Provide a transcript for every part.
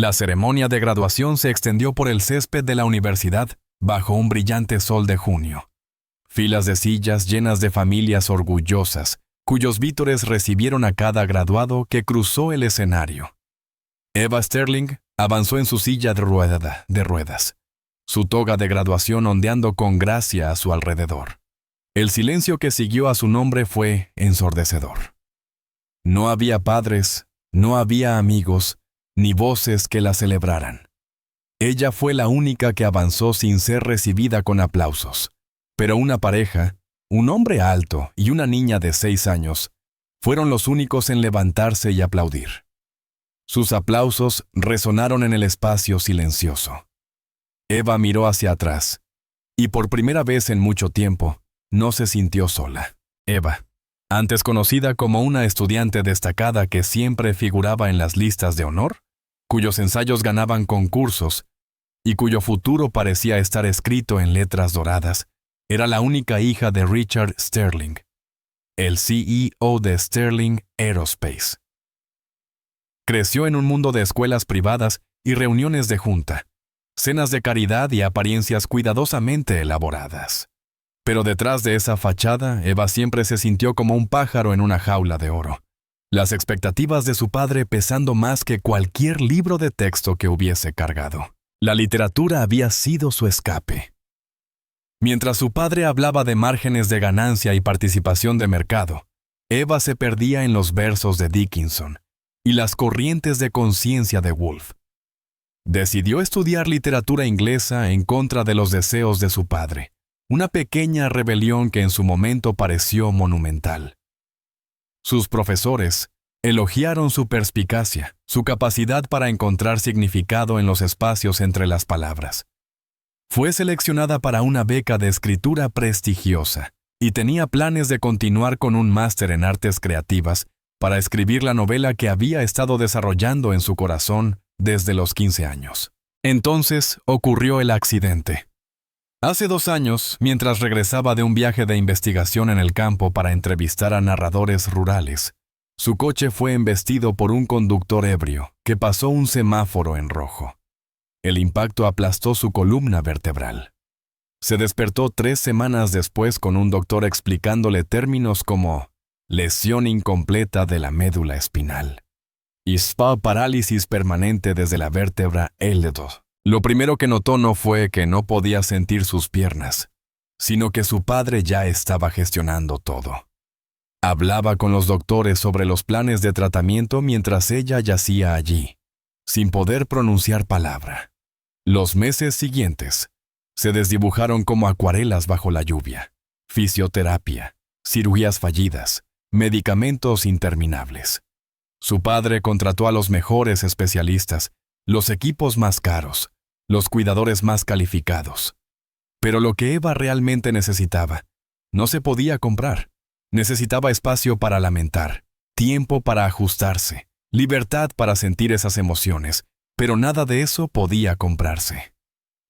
La ceremonia de graduación se extendió por el césped de la universidad bajo un brillante sol de junio. Filas de sillas llenas de familias orgullosas, cuyos vítores recibieron a cada graduado que cruzó el escenario. Eva Sterling avanzó en su silla de ruedas, su toga de graduación ondeando con gracia a su alrededor. El silencio que siguió a su nombre fue ensordecedor. No había padres, no había amigos, ni voces que la celebraran. Ella fue la única que avanzó sin ser recibida con aplausos. Pero una pareja, un hombre alto y una niña de 6 años, fueron los únicos en levantarse y aplaudir. Sus aplausos resonaron en el espacio silencioso. Eva miró hacia atrás, y por primera vez en mucho tiempo, no se sintió sola. Eva, antes conocida como una estudiante destacada que siempre figuraba en las listas de honor, cuyos ensayos ganaban concursos y cuyo futuro parecía estar escrito en letras doradas, era la única hija de Richard Sterling, el CEO de Sterling Aerospace. Creció en un mundo de escuelas privadas y reuniones de junta, cenas de caridad y apariencias cuidadosamente elaboradas. Pero detrás de esa fachada, Eva siempre se sintió como un pájaro en una jaula de oro, las expectativas de su padre pesando más que cualquier libro de texto que hubiese cargado. La literatura había sido su escape. Mientras su padre hablaba de márgenes de ganancia y participación de mercado, Eva se perdía en los versos de Dickinson y las corrientes de conciencia de Woolf. Decidió estudiar literatura inglesa en contra de los deseos de su padre, una pequeña rebelión que en su momento pareció monumental. Sus profesores elogiaron su perspicacia, su capacidad para encontrar significado en los espacios entre las palabras. Fue seleccionada para una beca de escritura prestigiosa y tenía planes de continuar con un máster en artes creativas para escribir la novela que había estado desarrollando en su corazón desde los 15 años. Entonces ocurrió el accidente. Hace 2 años, mientras regresaba de un viaje de investigación en el campo para entrevistar a narradores rurales, su coche fue embestido por un conductor ebrio que pasó un semáforo en rojo. El impacto aplastó su columna vertebral. Se despertó 3 semanas después con un doctor explicándole términos como lesión incompleta de la médula espinal y parálisis permanente desde la vértebra L2. Lo primero que notó no fue que no podía sentir sus piernas, sino que su padre ya estaba gestionando todo. Hablaba con los doctores sobre los planes de tratamiento mientras ella yacía allí, sin poder pronunciar palabra. Los meses siguientes se desdibujaron como acuarelas bajo la lluvia. Fisioterapia, cirugías fallidas, medicamentos interminables. Su padre contrató a los mejores especialistas, los equipos más caros, los cuidadores más calificados. Pero lo que Eva realmente necesitaba no se podía comprar. Necesitaba espacio para lamentar, tiempo para ajustarse, libertad para sentir esas emociones, pero nada de eso podía comprarse.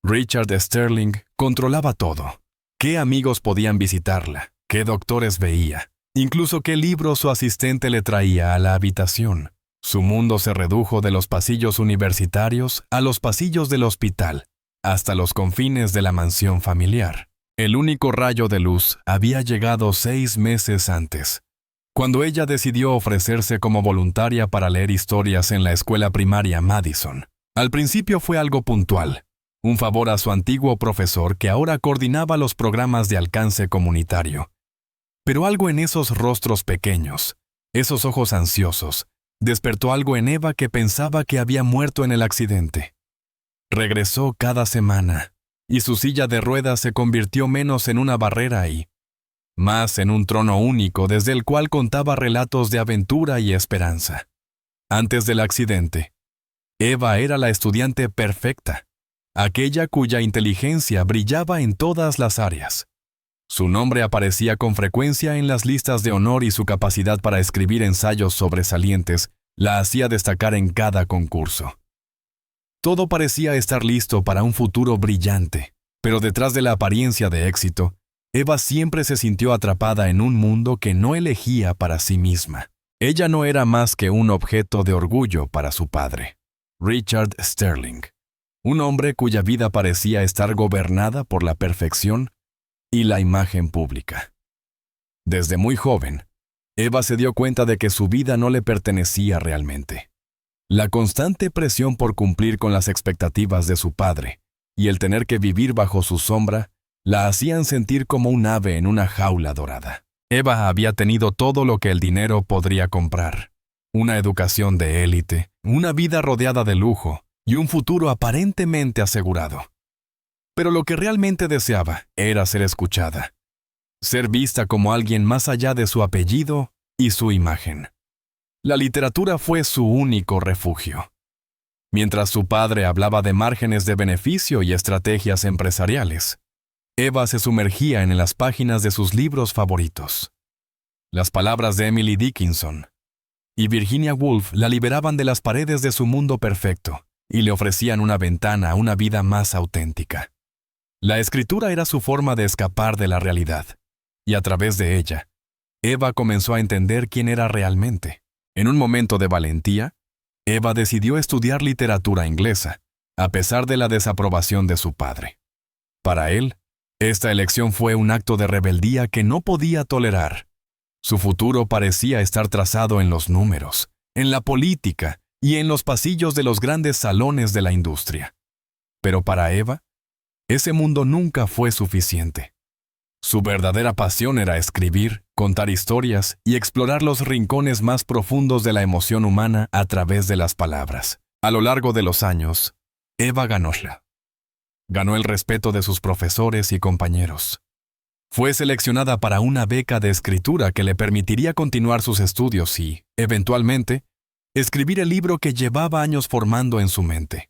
Richard Sterling controlaba todo. ¿Qué amigos podían visitarla? ¿Qué doctores veía? Incluso qué libros su asistente le traía a la habitación. Su mundo se redujo de los pasillos universitarios a los pasillos del hospital, hasta los confines de la mansión familiar. El único rayo de luz había llegado 6 meses antes, cuando ella decidió ofrecerse como voluntaria para leer historias en la escuela primaria Madison. Al principio fue algo puntual, un favor a su antiguo profesor que ahora coordinaba los programas de alcance comunitario. Pero algo en esos rostros pequeños, esos ojos ansiosos, despertó algo en Eva que pensaba que había muerto en el accidente. Regresó cada semana, y su silla de ruedas se convirtió menos en una barrera y más en un trono único desde el cual contaba relatos de aventura y esperanza. Antes del accidente, Eva era la estudiante perfecta, aquella cuya inteligencia brillaba en todas las áreas. Su nombre aparecía con frecuencia en las listas de honor y su capacidad para escribir ensayos sobresalientes la hacía destacar en cada concurso. Todo parecía estar listo para un futuro brillante, pero detrás de la apariencia de éxito, Eva siempre se sintió atrapada en un mundo que no elegía para sí misma. Ella no era más que un objeto de orgullo para su padre. Richard Sterling, un hombre cuya vida parecía estar gobernada por la perfección y la imagen pública. Desde muy joven, Eva se dio cuenta de que su vida no le pertenecía realmente. La constante presión por cumplir con las expectativas de su padre y el tener que vivir bajo su sombra la hacían sentir como un ave en una jaula dorada. Eva había tenido todo lo que el dinero podría comprar: una educación de élite, una vida rodeada de lujo y un futuro aparentemente asegurado. Pero lo que realmente deseaba era ser escuchada, ser vista como alguien más allá de su apellido y su imagen. La literatura fue su único refugio. Mientras su padre hablaba de márgenes de beneficio y estrategias empresariales, Eva se sumergía en las páginas de sus libros favoritos. Las palabras de Emily Dickinson y Virginia Woolf la liberaban de las paredes de su mundo perfecto y le ofrecían una ventana a una vida más auténtica. La escritura era su forma de escapar de la realidad, y a través de ella, Eva comenzó a entender quién era realmente. En un momento de valentía, Eva decidió estudiar literatura inglesa, a pesar de la desaprobación de su padre. Para él, esta elección fue un acto de rebeldía que no podía tolerar. Su futuro parecía estar trazado en los números, en la política y en los pasillos de los grandes salones de la industria. Pero para Eva, ese mundo nunca fue suficiente. Su verdadera pasión era escribir, contar historias y explorar los rincones más profundos de la emoción humana a través de las palabras. A lo largo de los años, Eva ganó el respeto de sus profesores y compañeros. Fue seleccionada para una beca de escritura que le permitiría continuar sus estudios y, eventualmente, escribir el libro que llevaba años formando en su mente.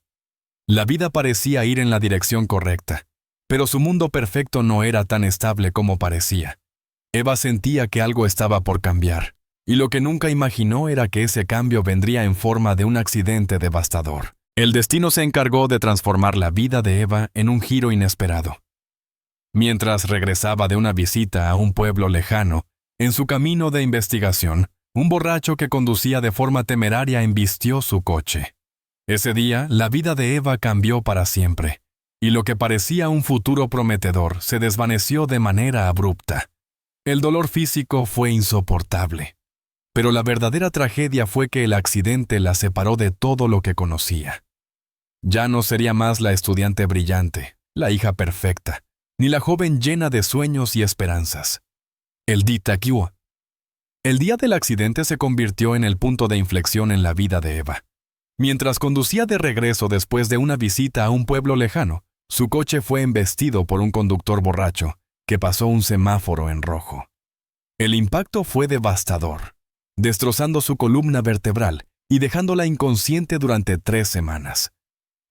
La vida parecía ir en la dirección correcta, pero su mundo perfecto no era tan estable como parecía. Eva sentía que algo estaba por cambiar, y lo que nunca imaginó era que ese cambio vendría en forma de un accidente devastador. El destino se encargó de transformar la vida de Eva en un giro inesperado. Mientras regresaba de una visita a un pueblo lejano, en su camino de investigación, un borracho que conducía de forma temeraria embistió su coche. Ese día, la vida de Eva cambió para siempre, y lo que parecía un futuro prometedor se desvaneció de manera abrupta. El dolor físico fue insoportable, pero la verdadera tragedia fue que el accidente la separó de todo lo que conocía. Ya no sería más la estudiante brillante, la hija perfecta, ni la joven llena de sueños y esperanzas. El día del accidente se convirtió en el punto de inflexión en la vida de Eva. Mientras conducía de regreso después de una visita a un pueblo lejano, su coche fue embestido por un conductor borracho que pasó un semáforo en rojo. El impacto fue devastador, destrozando su columna vertebral y dejándola inconsciente durante 3 semanas.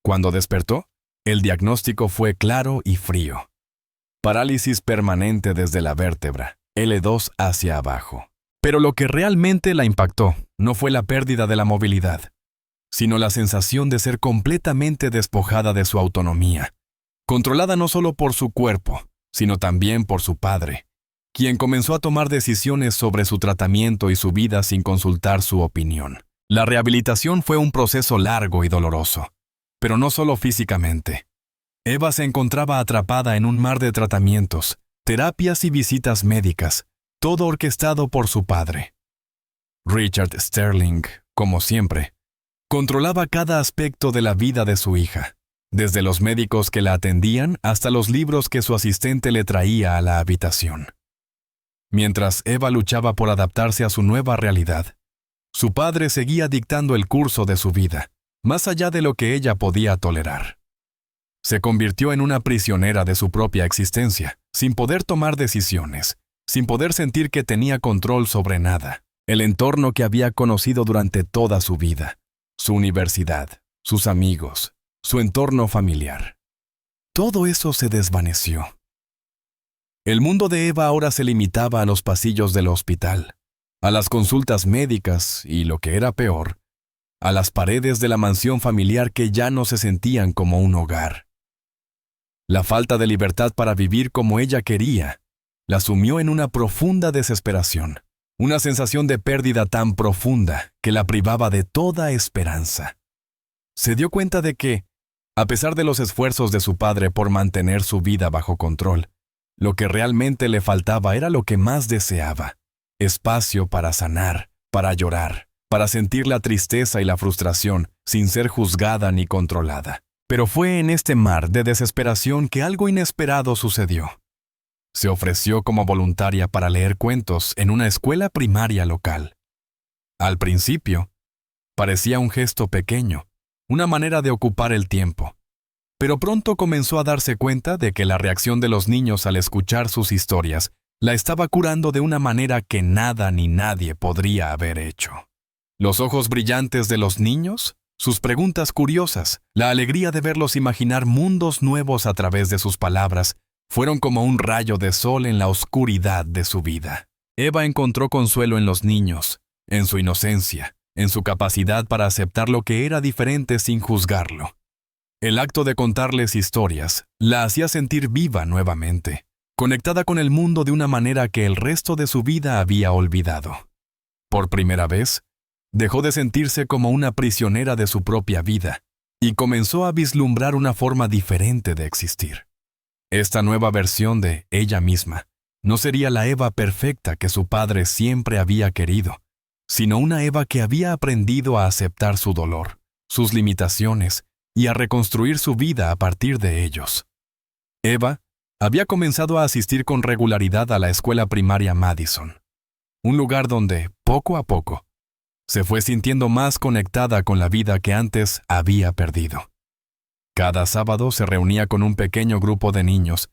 Cuando despertó, el diagnóstico fue claro y frío: parálisis permanente desde la vértebra, L2 hacia abajo. Pero lo que realmente la impactó no fue la pérdida de la movilidad, sino la sensación de ser completamente despojada de su autonomía, controlada no solo por su cuerpo, sino también por su padre, quien comenzó a tomar decisiones sobre su tratamiento y su vida sin consultar su opinión. La rehabilitación fue un proceso largo y doloroso, pero no solo físicamente. Eva se encontraba atrapada en un mar de tratamientos, terapias y visitas médicas, todo orquestado por su padre. Richard Sterling, como siempre, controlaba cada aspecto de la vida de su hija, desde los médicos que la atendían hasta los libros que su asistente le traía a la habitación. Mientras Eva luchaba por adaptarse a su nueva realidad, su padre seguía dictando el curso de su vida, más allá de lo que ella podía tolerar. Se convirtió en una prisionera de su propia existencia, sin poder tomar decisiones, sin poder sentir que tenía control sobre nada. El entorno que había conocido durante toda su vida, su universidad, sus amigos, su entorno familiar. Todo eso se desvaneció. El mundo de Eva ahora se limitaba a los pasillos del hospital, a las consultas médicas y, lo que era peor, a las paredes de la mansión familiar que ya no se sentían como un hogar. La falta de libertad para vivir como ella quería la sumió en una profunda desesperación, una sensación de pérdida tan profunda que la privaba de toda esperanza. Se dio cuenta de que, a pesar de los esfuerzos de su padre por mantener su vida bajo control, lo que realmente le faltaba era lo que más deseaba: espacio para sanar, para llorar, para sentir la tristeza y la frustración sin ser juzgada ni controlada. Pero fue en este mar de desesperación que algo inesperado sucedió. Se ofreció como voluntaria para leer cuentos en una escuela primaria local. Al principio, parecía un gesto pequeño, una manera de ocupar el tiempo. Pero pronto comenzó a darse cuenta de que la reacción de los niños al escuchar sus historias la estaba curando de una manera que nada ni nadie podría haber hecho. Los ojos brillantes de los niños, sus preguntas curiosas, la alegría de verlos imaginar mundos nuevos a través de sus palabras, fueron como un rayo de sol en la oscuridad de su vida. Eva encontró consuelo en los niños, en su inocencia, en su capacidad para aceptar lo que era diferente sin juzgarlo. El acto de contarles historias la hacía sentir viva nuevamente, conectada con el mundo de una manera que el resto de su vida había olvidado. Por primera vez, dejó de sentirse como una prisionera de su propia vida y comenzó a vislumbrar una forma diferente de existir. Esta nueva versión de ella misma no sería la Eva perfecta que su padre siempre había querido, sino una Eva que había aprendido a aceptar su dolor, sus limitaciones y a reconstruir su vida a partir de ellos. Eva había comenzado a asistir con regularidad a la escuela primaria Madison, un lugar donde, poco a poco, se fue sintiendo más conectada con la vida que antes había perdido. Cada sábado se reunía con un pequeño grupo de niños,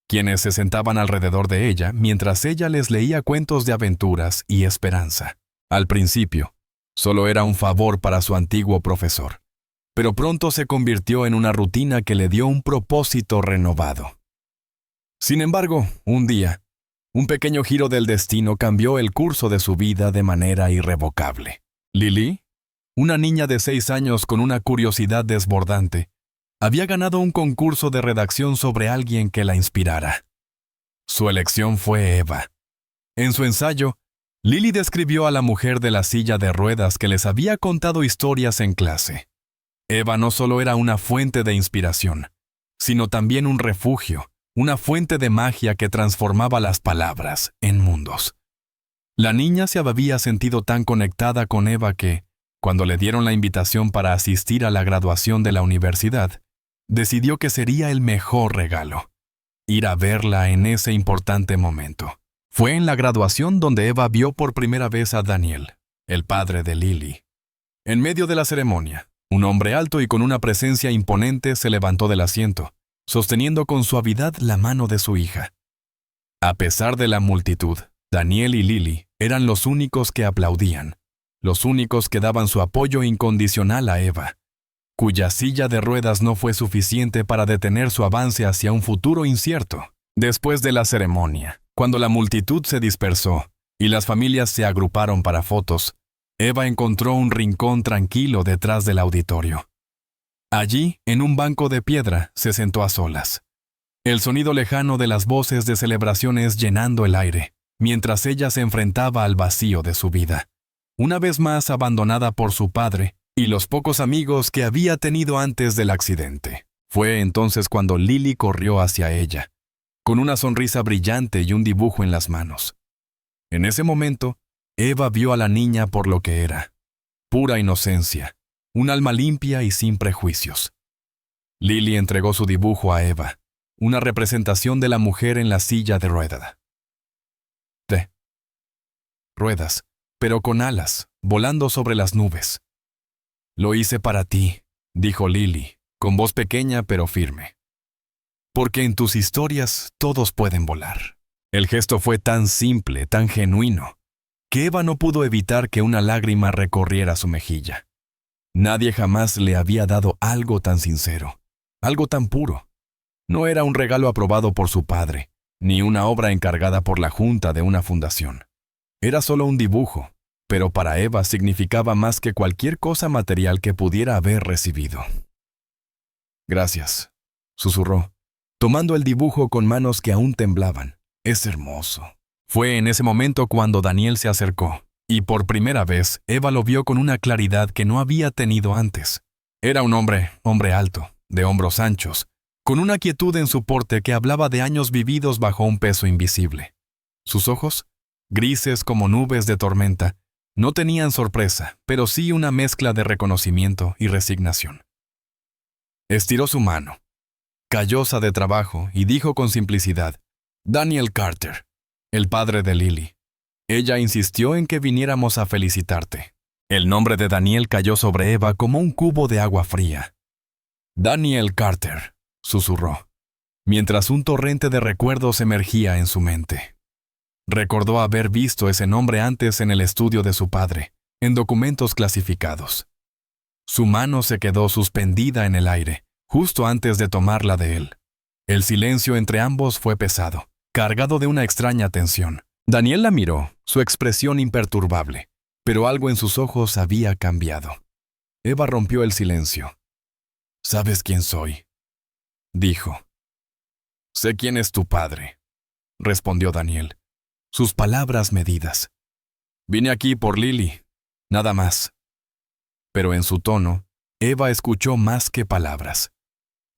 quienes se sentaban alrededor de ella mientras ella les leía cuentos de aventuras y esperanza. Al principio, solo era un favor para su antiguo profesor, pero pronto se convirtió en una rutina que le dio un propósito renovado. Sin embargo, un día, un pequeño giro del destino cambió el curso de su vida de manera irrevocable. Lily, una niña de 6 años con una curiosidad desbordante, había ganado un concurso de redacción sobre alguien que la inspirara. Su elección fue Eva. En su ensayo, Lily describió a la mujer de la silla de ruedas que les había contado historias en clase. Eva no solo era una fuente de inspiración, sino también un refugio, una fuente de magia que transformaba las palabras en mundos. La niña se había sentido tan conectada con Eva que, cuando le dieron la invitación para asistir a la graduación de la universidad, decidió que sería el mejor regalo: ir a verla en ese importante momento. Fue en la graduación donde Eva vio por primera vez a Daniel, el padre de Lily. En medio de la ceremonia, un hombre alto y con una presencia imponente se levantó del asiento, sosteniendo con suavidad la mano de su hija. A pesar de la multitud, Daniel y Lily eran los únicos que aplaudían, los únicos que daban su apoyo incondicional a Eva, cuya silla de ruedas no fue suficiente para detener su avance hacia un futuro incierto. Después de la ceremonia, cuando la multitud se dispersó y las familias se agruparon para fotos, Eva encontró un rincón tranquilo detrás del auditorio. Allí, en un banco de piedra, se sentó a solas. El sonido lejano de las voces de celebraciones llenando el aire, mientras ella se enfrentaba al vacío de su vida, una vez más abandonada por su padre y los pocos amigos que había tenido antes del accidente. Fue entonces cuando Lily corrió hacia ella, con una sonrisa brillante y un dibujo en las manos. En ese momento, Eva vio a la niña por lo que era: pura inocencia, un alma limpia y sin prejuicios. Lily entregó su dibujo a Eva, una representación de la mujer en la silla de ruedas, pero con alas, volando sobre las nubes. «Lo hice para ti», dijo Lily, con voz pequeña pero firme. «Porque en tus historias todos pueden volar». El gesto fue tan simple, tan genuino, que Eva no pudo evitar que una lágrima recorriera su mejilla. Nadie jamás le había dado algo tan sincero, algo tan puro. No era un regalo aprobado por su padre, ni una obra encargada por la junta de una fundación. Era solo un dibujo, pero para Eva significaba más que cualquier cosa material que pudiera haber recibido. «Gracias», susurró, tomando el dibujo con manos que aún temblaban. «Es hermoso». Fue en ese momento cuando Daniel se acercó, y por primera vez Eva lo vio con una claridad que no había tenido antes. Era un hombre alto, de hombros anchos, con una quietud en su porte que hablaba de años vividos bajo un peso invisible. Sus ojos, grises como nubes de tormenta, no tenían sorpresa, pero sí una mezcla de reconocimiento y resignación. Estiró su mano, callosa de trabajo, y dijo con simplicidad: «Daniel Carter, el padre de Lily. Ella insistió en que viniéramos a felicitarte». El nombre de Daniel cayó sobre Eva como un cubo de agua fría. «Daniel Carter», susurró, mientras un torrente de recuerdos emergía en su mente. Recordó haber visto ese nombre antes en el estudio de su padre, en documentos clasificados. Su mano se quedó suspendida en el aire, justo antes de tomarla de él. El silencio entre ambos fue pesado, cargado de una extraña tensión. Daniel la miró, su expresión imperturbable, pero algo en sus ojos había cambiado. Eva rompió el silencio. «¿Sabes quién soy?», dijo. «Sé quién es tu padre», respondió Daniel, sus palabras medidas. «Vine aquí por Lily, nada más». Pero en su tono, Eva escuchó más que palabras.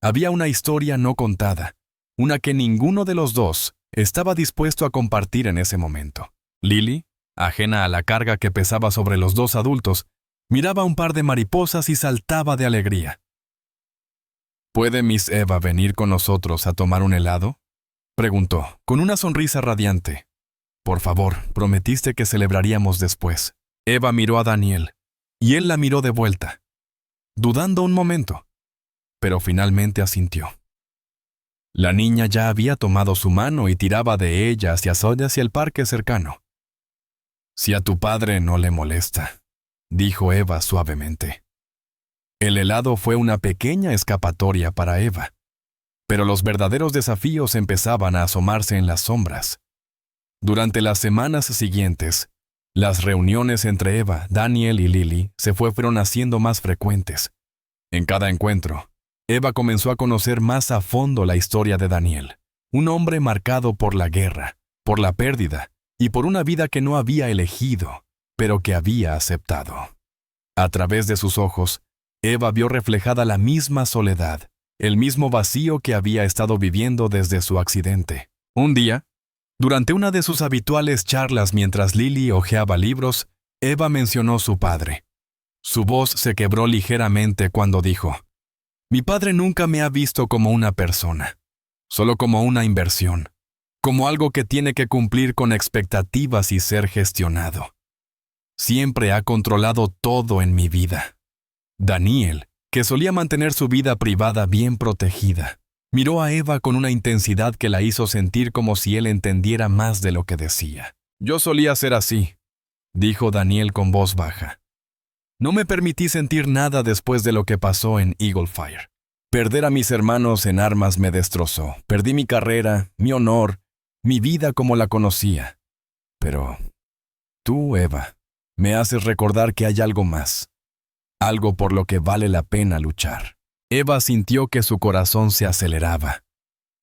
Había una historia no contada, una que ninguno de los dos estaba dispuesto a compartir en ese momento. Lily, ajena a la carga que pesaba sobre los dos adultos, miraba un par de mariposas y saltaba de alegría. «¿Puede Miss Eva venir con nosotros a tomar un helado?», preguntó, con una sonrisa radiante. «Por favor, prometiste que celebraríamos después». Eva miró a Daniel, y él la miró de vuelta, dudando un momento, pero finalmente asintió. La niña ya había tomado su mano y tiraba de ella hacia el parque cercano. «Si a tu padre no le molesta», dijo Eva suavemente. El helado fue una pequeña escapatoria para Eva, pero los verdaderos desafíos empezaban a asomarse en las sombras. Durante las semanas siguientes, las reuniones entre Eva, Daniel y Lily se fueron haciendo más frecuentes. En cada encuentro, Eva comenzó a conocer más a fondo la historia de Daniel, un hombre marcado por la guerra, por la pérdida y por una vida que no había elegido, pero que había aceptado. A través de sus ojos, Eva vio reflejada la misma soledad, el mismo vacío que había estado viviendo desde su accidente. Un día, durante una de sus habituales charlas mientras Lily hojeaba libros, Eva mencionó su padre. Su voz se quebró ligeramente cuando dijo: «Mi padre nunca me ha visto como una persona, solo como una inversión, como algo que tiene que cumplir con expectativas y ser gestionado. Siempre ha controlado todo en mi vida». Daniel, que solía mantener su vida privada bien protegida, miró a Eva con una intensidad que la hizo sentir como si él entendiera más de lo que decía. «Yo solía ser así», dijo Daniel con voz baja. «No me permití sentir nada después de lo que pasó en Eagle Fire. Perder a mis hermanos en armas me destrozó. Perdí mi carrera, mi honor, mi vida como la conocía. Pero tú, Eva, me haces recordar que hay algo más. Algo por lo que vale la pena luchar». Eva sintió que su corazón se aceleraba.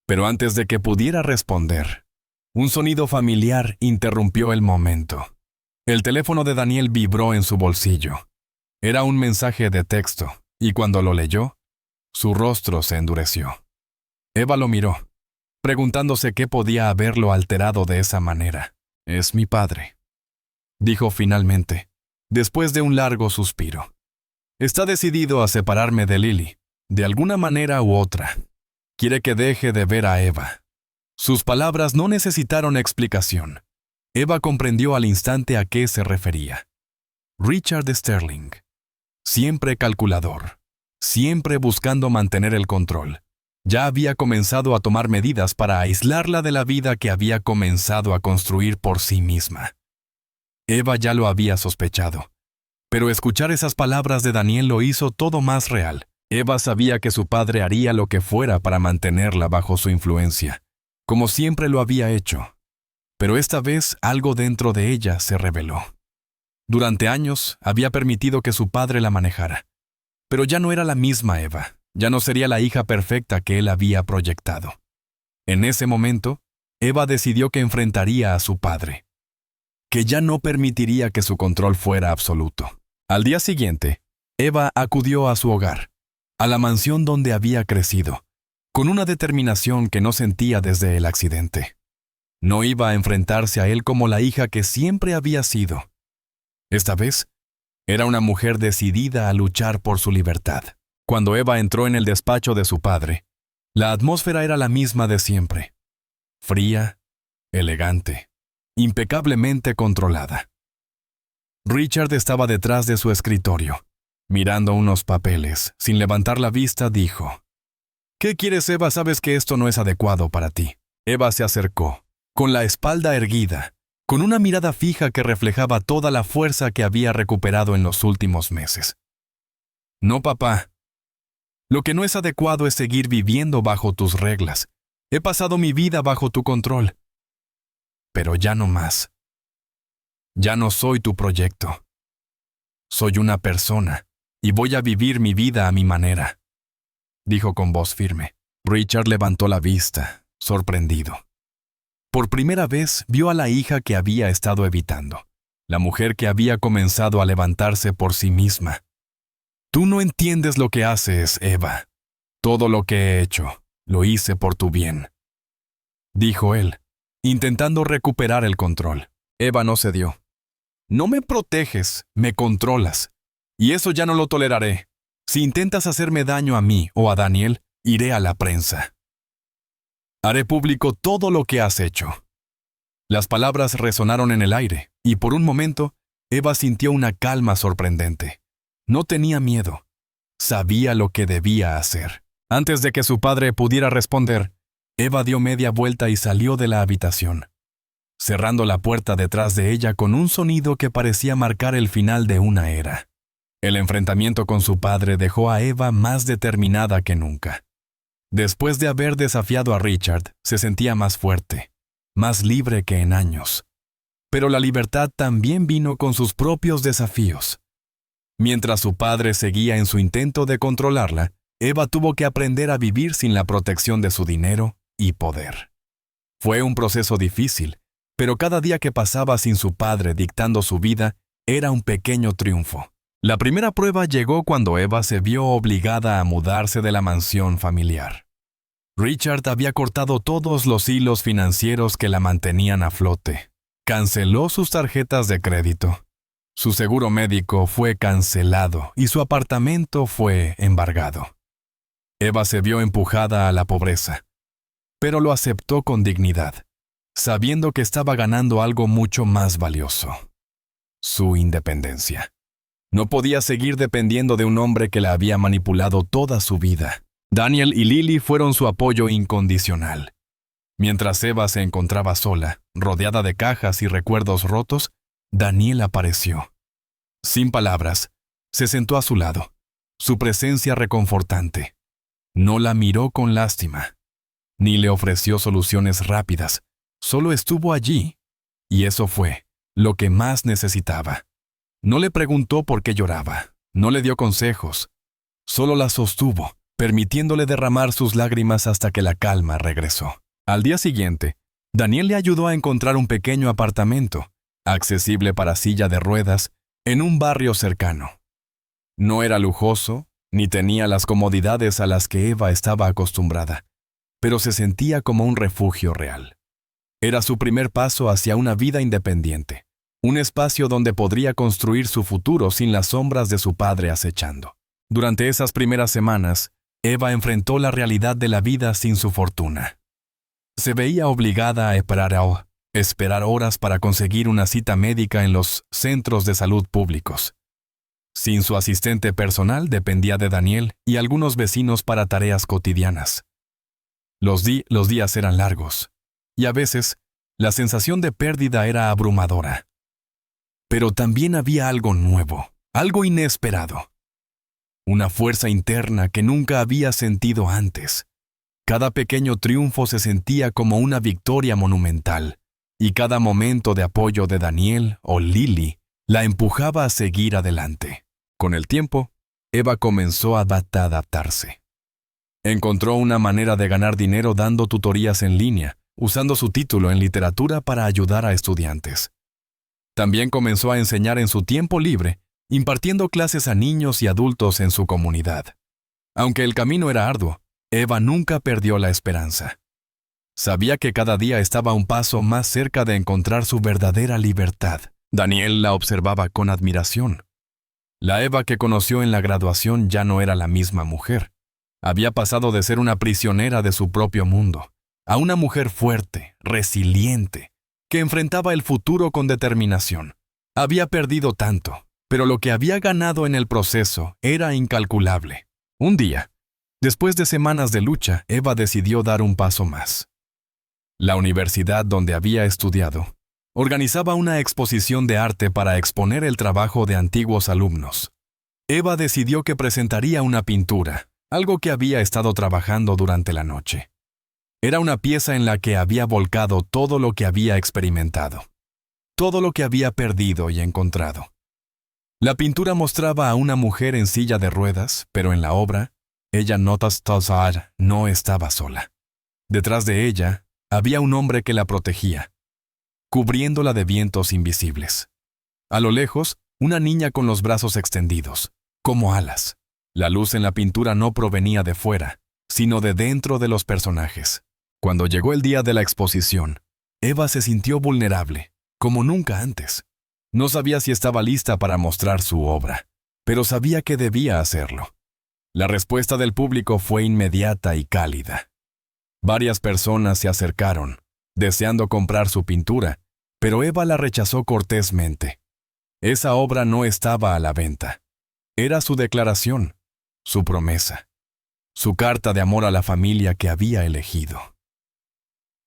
Pero antes de que pudiera responder, un sonido familiar interrumpió el momento. El teléfono de Daniel vibró en su bolsillo. Era un mensaje de texto, y cuando lo leyó, su rostro se endureció. Eva lo miró, preguntándose qué podía haberlo alterado de esa manera. «Es mi padre», dijo finalmente, después de un largo suspiro. «Está decidido a separarme de Lily, de alguna manera u otra. Quiere que deje de ver a Eva». Sus palabras no necesitaron explicación. Eva comprendió al instante a qué se refería. Richard Sterling, siempre calculador, siempre buscando mantener el control, ya había comenzado a tomar medidas para aislarla de la vida que había comenzado a construir por sí misma. Eva ya lo había sospechado, pero escuchar esas palabras de Daniel lo hizo todo más real. Eva sabía que su padre haría lo que fuera para mantenerla bajo su influencia, como siempre lo había hecho. Pero esta vez algo dentro de ella se reveló. Durante años había permitido que su padre la manejara, pero ya no era la misma Eva, ya no sería la hija perfecta que él había proyectado. En ese momento, Eva decidió que enfrentaría a su padre, que ya no permitiría que su control fuera absoluto. Al día siguiente, Eva acudió a su hogar, a la mansión donde había crecido, con una determinación que no sentía desde el accidente. No iba a enfrentarse a él como la hija que siempre había sido. Esta vez, era una mujer decidida a luchar por su libertad. Cuando Eva entró en el despacho de su padre, la atmósfera era la misma de siempre. Fría, elegante, impecablemente controlada. Richard estaba detrás de su escritorio, mirando unos papeles. Sin levantar la vista, dijo: «¿Qué quieres, Eva? Sabes que esto no es adecuado para ti». Eva se acercó, con la espalda erguida, con una mirada fija que reflejaba toda la fuerza que había recuperado en los últimos meses. «No, papá. Lo que no es adecuado es seguir viviendo bajo tus reglas. He pasado mi vida bajo tu control. Pero ya no más. Ya no soy tu proyecto. Soy una persona, y voy a vivir mi vida a mi manera», dijo con voz firme. Richard levantó la vista, sorprendido. Por primera vez vio a la hija que había estado evitando, la mujer que había comenzado a levantarse por sí misma. «Tú no entiendes lo que haces, Eva. Todo lo que he hecho, lo hice por tu bien», dijo él, intentando recuperar el control. Eva no cedió. «No me proteges, me controlas. Y eso ya no lo toleraré. Si intentas hacerme daño a mí o a Daniel, iré a la prensa. Haré público todo lo que has hecho». Las palabras resonaron en el aire, y por un momento, Eva sintió una calma sorprendente. No tenía miedo. Sabía lo que debía hacer. Antes de que su padre pudiera responder, Eva dio media vuelta y salió de la habitación, cerrando la puerta detrás de ella con un sonido que parecía marcar el final de una era. El enfrentamiento con su padre dejó a Eva más determinada que nunca. Después de haber desafiado a Richard, se sentía más fuerte, más libre que en años. Pero la libertad también vino con sus propios desafíos. Mientras su padre seguía en su intento de controlarla, Eva tuvo que aprender a vivir sin la protección de su dinero y poder. Fue un proceso difícil, pero cada día que pasaba sin su padre dictando su vida era un pequeño triunfo. La primera prueba llegó cuando Eva se vio obligada a mudarse de la mansión familiar. Richard había cortado todos los hilos financieros que la mantenían a flote. Canceló sus tarjetas de crédito. Su seguro médico fue cancelado y su apartamento fue embargado. Eva se vio empujada a la pobreza, pero lo aceptó con dignidad, sabiendo que estaba ganando algo mucho más valioso: su independencia. No podía seguir dependiendo de un hombre que la había manipulado toda su vida. Daniel y Lily fueron su apoyo incondicional. Mientras Eva se encontraba sola, rodeada de cajas y recuerdos rotos, Daniel apareció. Sin palabras, se sentó a su lado, su presencia reconfortante. No la miró con lástima, ni le ofreció soluciones rápidas, solo estuvo allí, y eso fue lo que más necesitaba. No le preguntó por qué lloraba, no le dio consejos, solo la sostuvo, permitiéndole derramar sus lágrimas hasta que la calma regresó. Al día siguiente, Daniel le ayudó a encontrar un pequeño apartamento, accesible para silla de ruedas, en un barrio cercano. No era lujoso, ni tenía las comodidades a las que Eva estaba acostumbrada, pero se sentía como un refugio real. Era su primer paso hacia una vida independiente, un espacio donde podría construir su futuro sin las sombras de su padre acechando. Durante esas primeras semanas, Eva enfrentó la realidad de la vida sin su fortuna. Se veía obligada a esperar horas para conseguir una cita médica en los centros de salud públicos. Sin su asistente personal dependía de Daniel y algunos vecinos para tareas cotidianas. Los días eran largos, y a veces la sensación de pérdida era abrumadora. Pero también había algo nuevo, algo inesperado. Una fuerza interna que nunca había sentido antes. Cada pequeño triunfo se sentía como una victoria monumental, y cada momento de apoyo de Daniel o Lily la empujaba a seguir adelante. Con el tiempo, Eva comenzó a adaptarse. Encontró una manera de ganar dinero dando tutorías en línea, usando su título en literatura para ayudar a estudiantes. También comenzó a enseñar en su tiempo libre, impartiendo clases a niños y adultos en su comunidad. Aunque el camino era arduo, Eva nunca perdió la esperanza. Sabía que cada día estaba un paso más cerca de encontrar su verdadera libertad. Daniel la observaba con admiración. La Eva que conoció en la graduación ya no era la misma mujer. Había pasado de ser una prisionera de su propio mundo a una mujer fuerte, resiliente, que enfrentaba el futuro con determinación. Había perdido tanto, pero lo que había ganado en el proceso era incalculable. Un día, después de semanas de lucha, Eva decidió dar un paso más. La universidad donde había estudiado organizaba una exposición de arte para exponer el trabajo de antiguos alumnos. Eva decidió que presentaría una pintura, algo que había estado trabajando durante la noche. Era una pieza en la que había volcado todo lo que había experimentado, todo lo que había perdido y encontrado. La pintura mostraba a una mujer en silla de ruedas, pero en la obra, ella no estaba sola. Detrás de ella, había un hombre que la protegía, cubriéndola de vientos invisibles. A lo lejos, una niña con los brazos extendidos, como alas. La luz en la pintura no provenía de fuera, sino de dentro de los personajes. Cuando llegó el día de la exposición, Eva se sintió vulnerable, como nunca antes. No sabía si estaba lista para mostrar su obra, pero sabía que debía hacerlo. La respuesta del público fue inmediata y cálida. Varias personas se acercaron, deseando comprar su pintura, pero Eva la rechazó cortésmente. Esa obra no estaba a la venta. Era su declaración, su promesa, su carta de amor a la familia que había elegido.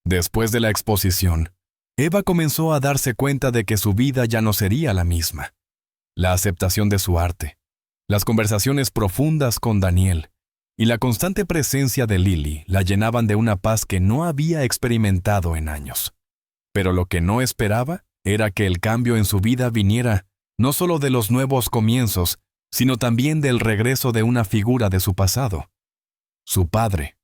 Después de la exposición, Eva comenzó a darse cuenta de que su vida ya no sería la misma. La aceptación de su arte, las conversaciones profundas con Daniel y la constante presencia de Lily la llenaban de una paz que no había experimentado en años. Pero lo que no esperaba era que el cambio en su vida viniera no solo de los nuevos comienzos, sino también del regreso de una figura de su pasado. Su padre,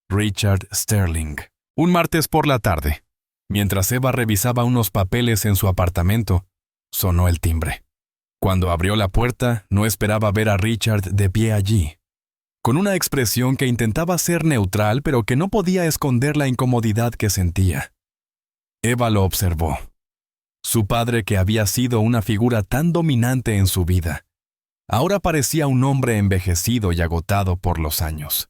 Richard Sterling. Un martes por la tarde, mientras Eva revisaba unos papeles en su apartamento, sonó el timbre. Cuando abrió la puerta, no esperaba ver a Richard de pie allí, con una expresión que intentaba ser neutral, pero que no podía esconder la incomodidad que sentía. Eva lo observó. Su padre, que había sido una figura tan dominante en su vida, ahora parecía un hombre envejecido y agotado por los años.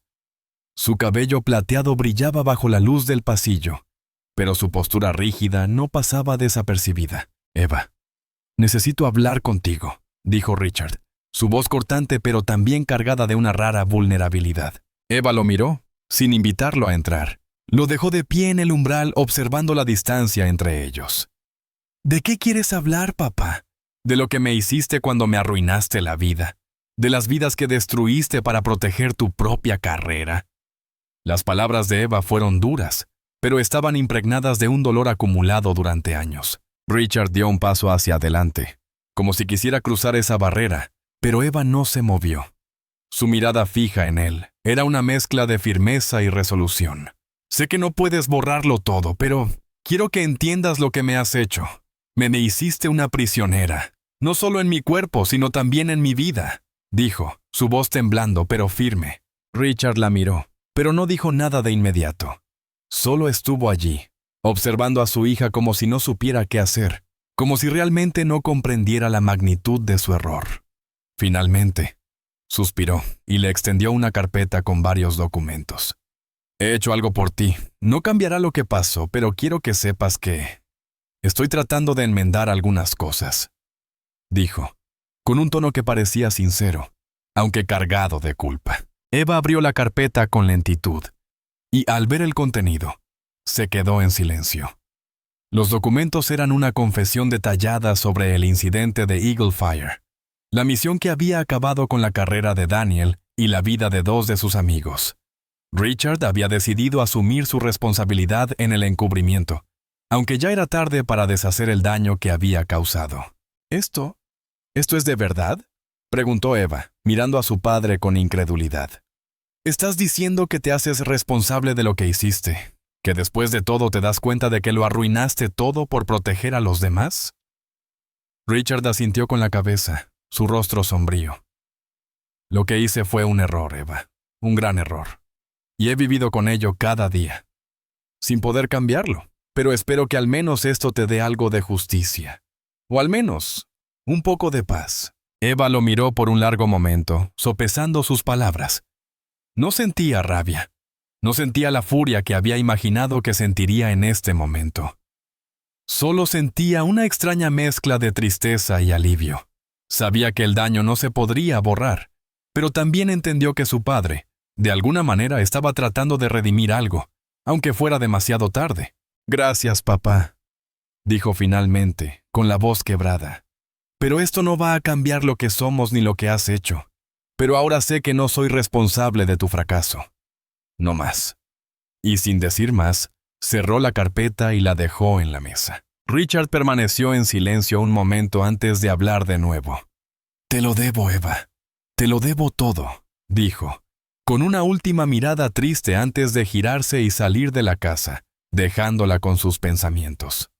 Su cabello plateado brillaba bajo la luz del pasillo, pero su postura rígida no pasaba desapercibida. «Eva, necesito hablar contigo», dijo Richard, su voz cortante pero también cargada de una rara vulnerabilidad. Eva lo miró, sin invitarlo a entrar. Lo dejó de pie en el umbral observando la distancia entre ellos. «¿De qué quieres hablar, papá? ¿De lo que me hiciste cuando me arruinaste la vida? ¿De las vidas que destruiste para proteger tu propia carrera?» Las palabras de Eva fueron duras, pero estaban impregnadas de un dolor acumulado durante años. Richard dio un paso hacia adelante, como si quisiera cruzar esa barrera, pero Eva no se movió. Su mirada fija en él era una mezcla de firmeza y resolución. «Sé que no puedes borrarlo todo, pero quiero que entiendas lo que me has hecho. Me hiciste una prisionera, no solo en mi cuerpo, sino también en mi vida», dijo, su voz temblando pero firme. Richard la miró, pero no dijo nada de inmediato. Solo estuvo allí, observando a su hija como si no supiera qué hacer, como si realmente no comprendiera la magnitud de su error. Finalmente, suspiró y le extendió una carpeta con varios documentos. «He hecho algo por ti. No cambiará lo que pasó, pero quiero que sepas que estoy tratando de enmendar algunas cosas», dijo, con un tono que parecía sincero, aunque cargado de culpa. Eva abrió la carpeta con lentitud, y al ver el contenido, se quedó en silencio. Los documentos eran una confesión detallada sobre el incidente de Eagle Fire, la misión que había acabado con la carrera de Daniel y la vida de 2 de sus amigos. Richard había decidido asumir su responsabilidad en el encubrimiento, aunque ya era tarde para deshacer el daño que había causado. ¿Esto es de verdad?», preguntó Eva, mirando a su padre con incredulidad. «¿Estás diciendo que te haces responsable de lo que hiciste? ¿Que después de todo te das cuenta de que lo arruinaste todo por proteger a los demás?» Richard asintió con la cabeza, su rostro sombrío. «Lo que hice fue un error, Eva. un gran error. Y he vivido con ello cada día, sin poder cambiarlo. Pero espero que al menos esto te dé algo de justicia. O al menos un poco de paz. Eva lo miró por un largo momento, sopesando sus palabras. No sentía rabia. No sentía la furia que había imaginado que sentiría en este momento. Solo sentía una extraña mezcla de tristeza y alivio. Sabía que el daño no se podría borrar, pero también entendió que su padre, de alguna manera, estaba tratando de redimir algo, aunque fuera demasiado tarde. «Gracias, papá», dijo finalmente, con la voz quebrada. «Pero esto no va a cambiar lo que somos ni lo que has hecho. Pero ahora sé que no soy responsable de tu fracaso. No más». Y sin decir más, cerró la carpeta y la dejó en la mesa. Richard permaneció en silencio un momento antes de hablar de nuevo. «Te lo debo, Eva. Te lo debo todo», dijo, con una última mirada triste antes de girarse y salir de la casa, dejándola con sus pensamientos.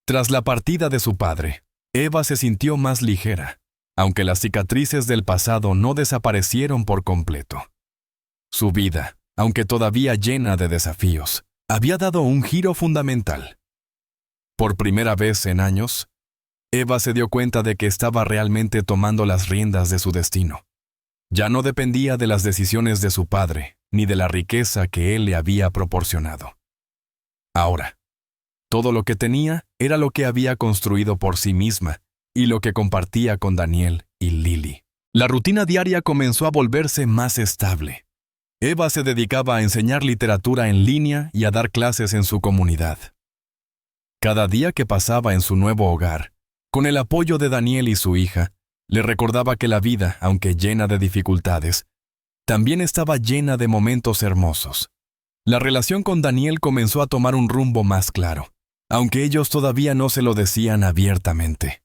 Tras la partida de su padre, Eva se sintió más ligera, aunque las cicatrices del pasado no desaparecieron por completo. Su vida, aunque todavía llena de desafíos, había dado un giro fundamental. Por primera vez en años, Eva se dio cuenta de que estaba realmente tomando las riendas de su destino. Ya no dependía de las decisiones de su padre, ni de la riqueza que él le había proporcionado. Ahora, todo lo que tenía era lo que había construido por sí misma y lo que compartía con Daniel y Lily. La rutina diaria comenzó a volverse más estable. Eva se dedicaba a enseñar literatura en línea y a dar clases en su comunidad. Cada día que pasaba en su nuevo hogar, con el apoyo de Daniel y su hija, le recordaba que la vida, aunque llena de dificultades, también estaba llena de momentos hermosos. La relación con Daniel comenzó a tomar un rumbo más claro, aunque ellos todavía no se lo decían abiertamente.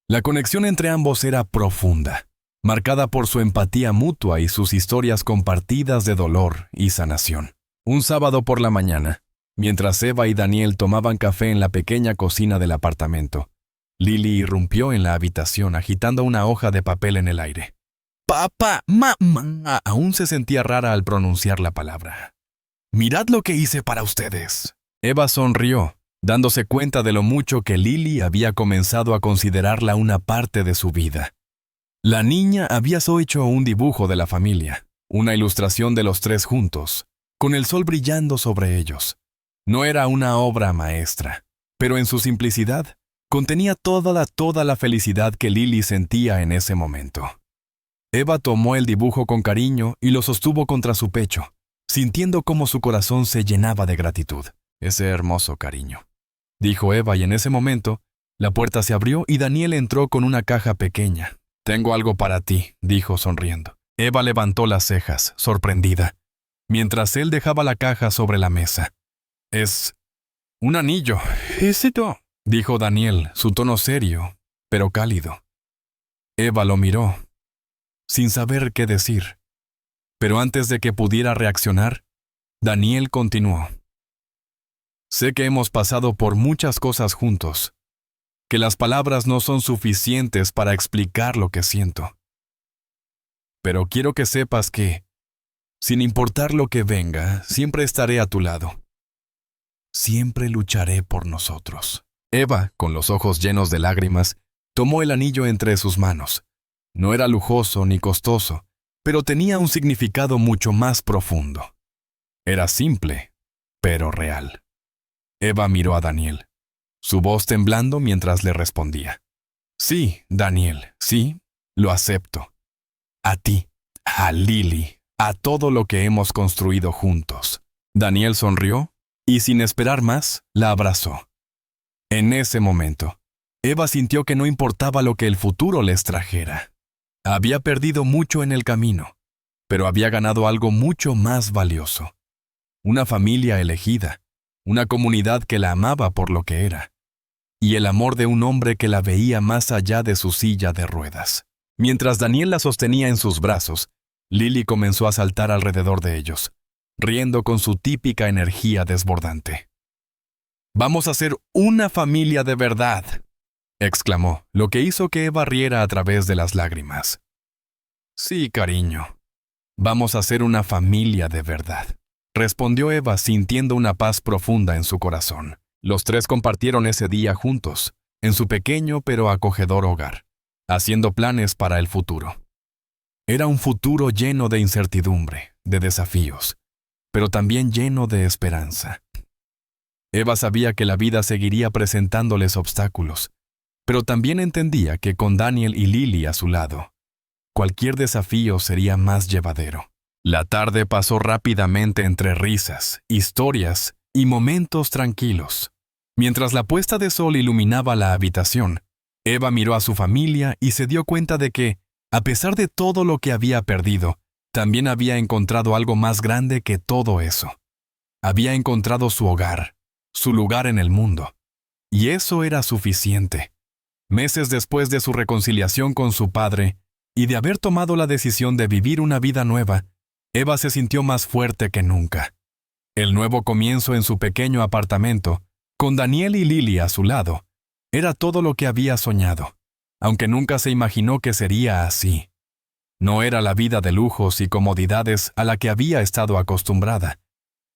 La conexión entre ambos era profunda, marcada por su empatía mutua y sus historias compartidas de dolor y sanación. Un sábado por la mañana, mientras Eva y Daniel tomaban café en la pequeña cocina del apartamento, Lily irrumpió en la habitación agitando una hoja de papel en el aire. «Papá, mamá», aún se sentía rara al pronunciar la palabra. «Mirad lo que hice para ustedes». Eva sonrió, dándose cuenta de lo mucho que Lily había comenzado a considerarla una parte de su vida. La niña había hecho un dibujo de la familia, una ilustración de los tres juntos, con el sol brillando sobre ellos. No era una obra maestra, pero en su simplicidad contenía toda la felicidad que Lily sentía en ese momento. Eva tomó el dibujo con cariño y lo sostuvo contra su pecho, sintiendo cómo su corazón se llenaba de gratitud. «Ese hermoso cariño», dijo Eva, y en ese momento, la puerta se abrió y Daniel entró con una caja pequeña. «Tengo algo para ti», dijo sonriendo. Eva levantó las cejas, sorprendida, mientras él dejaba la caja sobre la mesa. «Es un anillo». «¿Esto?», dijo Daniel, su tono serio, pero cálido. Eva lo miró, sin saber qué decir. Pero antes de que pudiera reaccionar, Daniel continuó. «Sé que hemos pasado por muchas cosas juntos, que las palabras no son suficientes para explicar lo que siento. Pero quiero que sepas que, sin importar lo que venga, siempre estaré a tu lado. Siempre lucharé por nosotros». Eva, con los ojos llenos de lágrimas, tomó el anillo entre sus manos. No era lujoso ni costoso, pero tenía un significado mucho más profundo. Era simple, pero real. Eva miró a Daniel, su voz temblando mientras le respondía. «Sí, Daniel, sí, lo acepto. A ti, a Lily, a todo lo que hemos construido juntos». Daniel sonrió y, sin esperar más, la abrazó. En ese momento, Eva sintió que no importaba lo que el futuro les trajera. Había perdido mucho en el camino, pero había ganado algo mucho más valioso. Una familia elegida, una comunidad que la amaba por lo que era, y el amor de un hombre que la veía más allá de su silla de ruedas. Mientras Daniel la sostenía en sus brazos, Lily comenzó a saltar alrededor de ellos, riendo con su típica energía desbordante. «Vamos a ser una familia de verdad», exclamó, lo que hizo que Eva riera a través de las lágrimas. «Sí, cariño», Vamos a ser una familia de verdad, respondió Eva sintiendo una paz profunda en su corazón. Los tres compartieron ese día juntos, en su pequeño pero acogedor hogar, haciendo planes para el futuro. Era un futuro lleno de incertidumbre, de desafíos, pero también lleno de esperanza. Eva sabía que la vida seguiría presentándoles obstáculos, pero también entendía que con Daniel y Lily a su lado, cualquier desafío sería más llevadero. La tarde pasó rápidamente entre risas, historias y momentos tranquilos. Mientras la puesta de sol iluminaba la habitación, Eva miró a su familia y se dio cuenta de que, a pesar de todo lo que había perdido, también había encontrado algo más grande que todo eso. Había encontrado su hogar, su lugar en el mundo. Y eso era suficiente. Meses después de su reconciliación con su padre y de haber tomado la decisión de vivir una vida nueva, Eva se sintió más fuerte que nunca. El nuevo comienzo en su pequeño apartamento, con Daniel y Lily a su lado, era todo lo que había soñado, aunque nunca se imaginó que sería así. No era la vida de lujos y comodidades a la que había estado acostumbrada,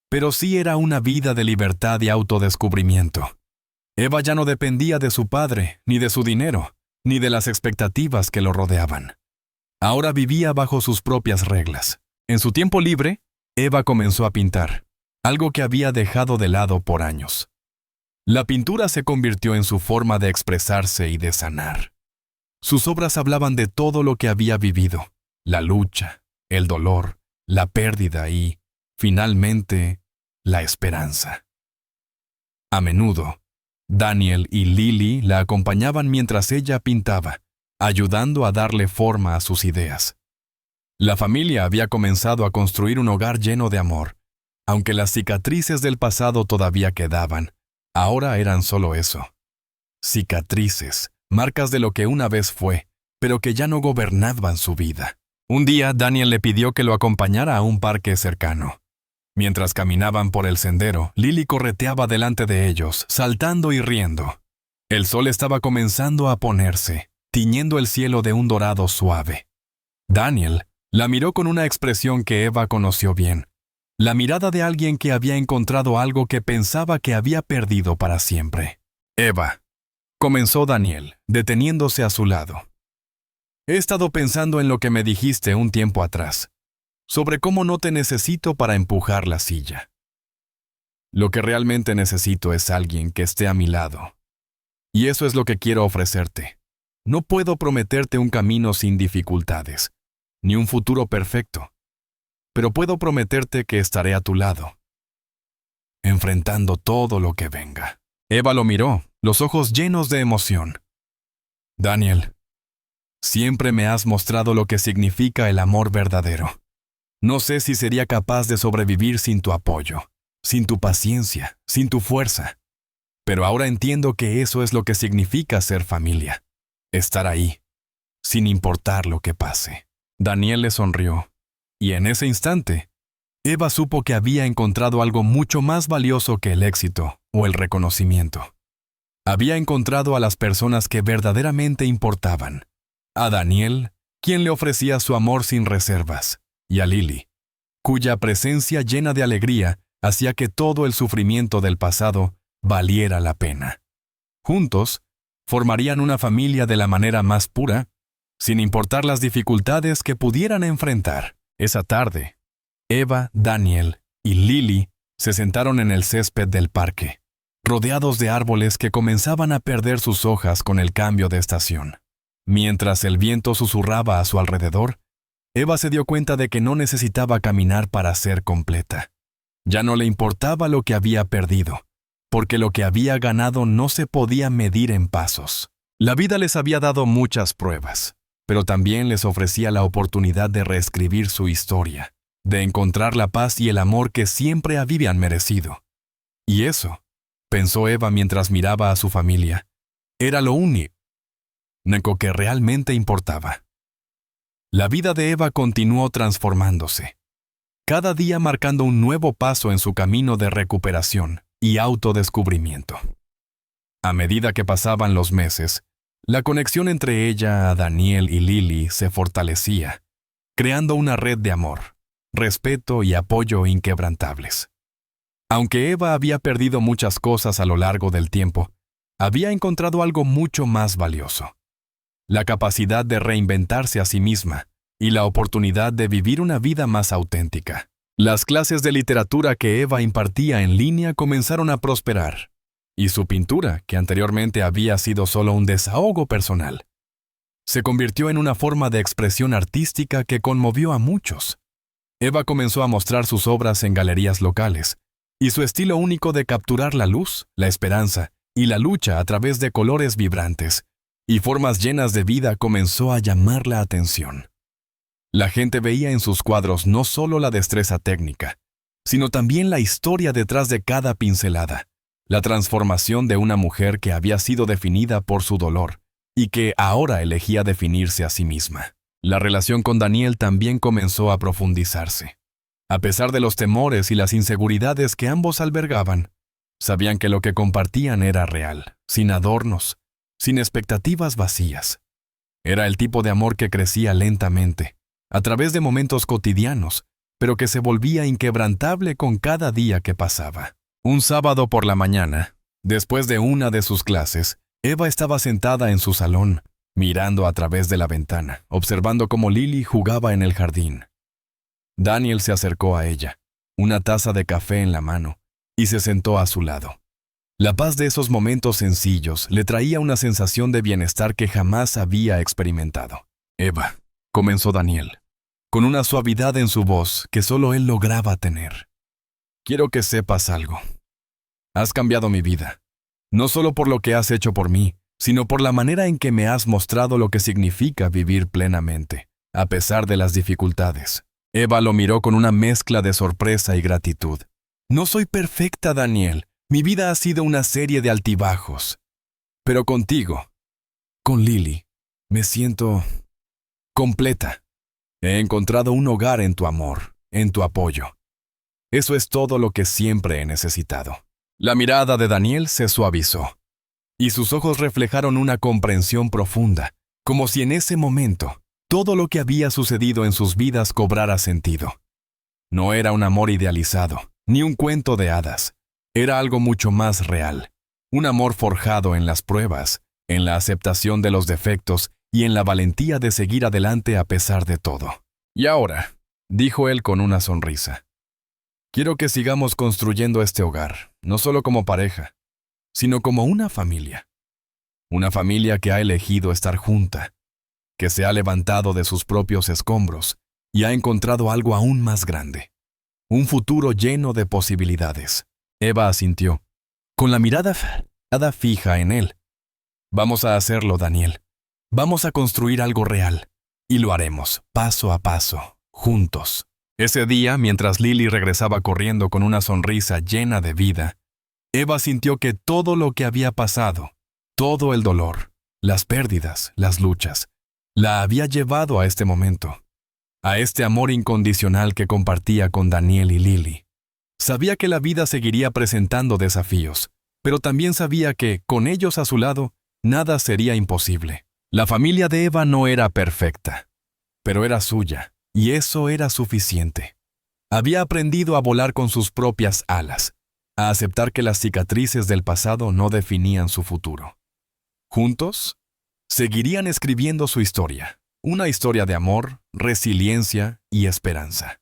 pero sí era una vida de libertad y autodescubrimiento. Eva ya no dependía de su padre, ni de su dinero, ni de las expectativas que lo rodeaban. Ahora vivía bajo sus propias reglas. En su tiempo libre, Eva comenzó a pintar, algo que había dejado de lado por años. La pintura se convirtió en su forma de expresarse y de sanar. Sus obras hablaban de todo lo que había vivido, la lucha, el dolor, la pérdida y, finalmente, la esperanza. A menudo, Daniel y Lily la acompañaban mientras ella pintaba, ayudando a darle forma a sus ideas. La familia había comenzado a construir un hogar lleno de amor. Aunque las cicatrices del pasado todavía quedaban, ahora eran solo eso. Cicatrices, marcas de lo que una vez fue, pero que ya no gobernaban su vida. Un día, Daniel le pidió que lo acompañara a un parque cercano. Mientras caminaban por el sendero, Lily correteaba delante de ellos, saltando y riendo. El sol estaba comenzando a ponerse, tiñendo el cielo de un dorado suave. Daniel la miró con una expresión que Eva conoció bien, la mirada de alguien que había encontrado algo que pensaba que había perdido para siempre. Eva, comenzó Daniel, deteniéndose a su lado. He estado pensando en lo que me dijiste un tiempo atrás, sobre cómo no te necesito para empujar la silla. Lo que realmente necesito es alguien que esté a mi lado. Y eso es lo que quiero ofrecerte. No puedo prometerte un camino sin dificultades, ni un futuro perfecto, pero puedo prometerte que estaré a tu lado, enfrentando todo lo que venga. Eva lo miró, los ojos llenos de emoción. Daniel, siempre me has mostrado lo que significa el amor verdadero. No sé si sería capaz de sobrevivir sin tu apoyo, sin tu paciencia, sin tu fuerza. Pero ahora entiendo que eso es lo que significa ser familia. Estar ahí, sin importar lo que pase. Daniel le sonrió, y en ese instante, Eva supo que había encontrado algo mucho más valioso que el éxito o el reconocimiento. Había encontrado a las personas que verdaderamente importaban. A Daniel, quien le ofrecía su amor sin reservas, y a Lily, cuya presencia llena de alegría hacía que todo el sufrimiento del pasado valiera la pena. Juntos, formarían una familia de la manera más pura, sin importar las dificultades que pudieran enfrentar. Esa tarde, Eva, Daniel y Lily se sentaron en el césped del parque, rodeados de árboles que comenzaban a perder sus hojas con el cambio de estación. Mientras el viento susurraba a su alrededor, Eva se dio cuenta de que no necesitaba caminar para ser completa. Ya no le importaba lo que había perdido, porque lo que había ganado no se podía medir en pasos. La vida les había dado muchas pruebas, pero también les ofrecía la oportunidad de reescribir su historia, de encontrar la paz y el amor que siempre habían merecido. Y eso, pensó Eva mientras miraba a su familia, era lo único que realmente importaba. La vida de Eva continuó transformándose, cada día marcando un nuevo paso en su camino de recuperación y autodescubrimiento. A medida que pasaban los meses, la conexión entre ella, Daniel y Lily se fortalecía. creando una red de amor, respeto y apoyo inquebrantables. Aunque Eva había perdido muchas cosas a lo largo del tiempo, había encontrado algo mucho más valioso: la capacidad de reinventarse a sí misma y la oportunidad de vivir una vida más auténtica. Las clases de literatura que Eva impartía en línea comenzaron a prosperar, y su pintura, que anteriormente había sido solo un desahogo personal, se convirtió en una forma de expresión artística que conmovió a muchos. Eva comenzó a mostrar sus obras en galerías locales, y su estilo único de capturar la luz, la esperanza y la lucha a través de colores vibrantes y formas llenas de vida comenzó a llamar la atención. La gente veía en sus cuadros no solo la destreza técnica, sino también la historia detrás de cada pincelada, la transformación de una mujer que había sido definida por su dolor y que ahora elegía definirse a sí misma. La relación con Daniel también comenzó a profundizarse. A pesar de los temores y las inseguridades que ambos albergaban, sabían que lo que compartían era real, sin adornos, sin expectativas vacías. Era el tipo de amor que crecía lentamente, a través de momentos cotidianos, pero que se volvía inquebrantable con cada día que pasaba. Un sábado por la mañana, después de una de sus clases, Eva estaba sentada en su salón, mirando a través de la ventana, observando cómo Lily jugaba en el jardín. Daniel se acercó a ella, una taza de café en la mano, y se sentó a su lado. La paz de esos momentos sencillos le traía una sensación de bienestar que jamás había experimentado. Eva, comenzó Daniel, con una suavidad en su voz que solo él lograba tener. Quiero que sepas algo. Has cambiado mi vida, no solo por lo que has hecho por mí, sino por la manera en que me has mostrado lo que significa vivir plenamente, a pesar de las dificultades. Eva lo miró con una mezcla de sorpresa y gratitud. No soy perfecta, Daniel. Mi vida ha sido una serie de altibajos. Pero contigo, con Lily, me siento completa. He encontrado un hogar en tu amor, en tu apoyo. Eso es todo lo que siempre he necesitado. La mirada de Daniel se suavizó, y sus ojos reflejaron una comprensión profunda, como si en ese momento todo lo que había sucedido en sus vidas cobrara sentido. No era un amor idealizado, ni un cuento de hadas. Era algo mucho más real, un amor forjado en las pruebas, en la aceptación de los defectos y en la valentía de seguir adelante a pesar de todo. Y ahora, dijo él con una sonrisa, quiero que sigamos construyendo este hogar, no solo como pareja, sino como una familia. Una familia que ha elegido estar junta, que se ha levantado de sus propios escombros y ha encontrado algo aún más grande, un futuro lleno de posibilidades. Eva asintió, con la mirada fija en él. Vamos a hacerlo, Daniel. Vamos a construir algo real. Y lo haremos, paso a paso, juntos. Ese día, mientras Lily regresaba corriendo con una sonrisa llena de vida, Eva sintió que todo lo que había pasado, todo el dolor, las pérdidas, las luchas, la había llevado a este momento, a este amor incondicional que compartía con Daniel y Lily. Sabía que la vida seguiría presentando desafíos, pero también sabía que, con ellos a su lado, nada sería imposible. La familia de Eva no era perfecta, pero era suya, y eso era suficiente. Había aprendido a volar con sus propias alas, a aceptar que las cicatrices del pasado no definían su futuro. Juntos, seguirían escribiendo su historia, una historia de amor, resiliencia y esperanza.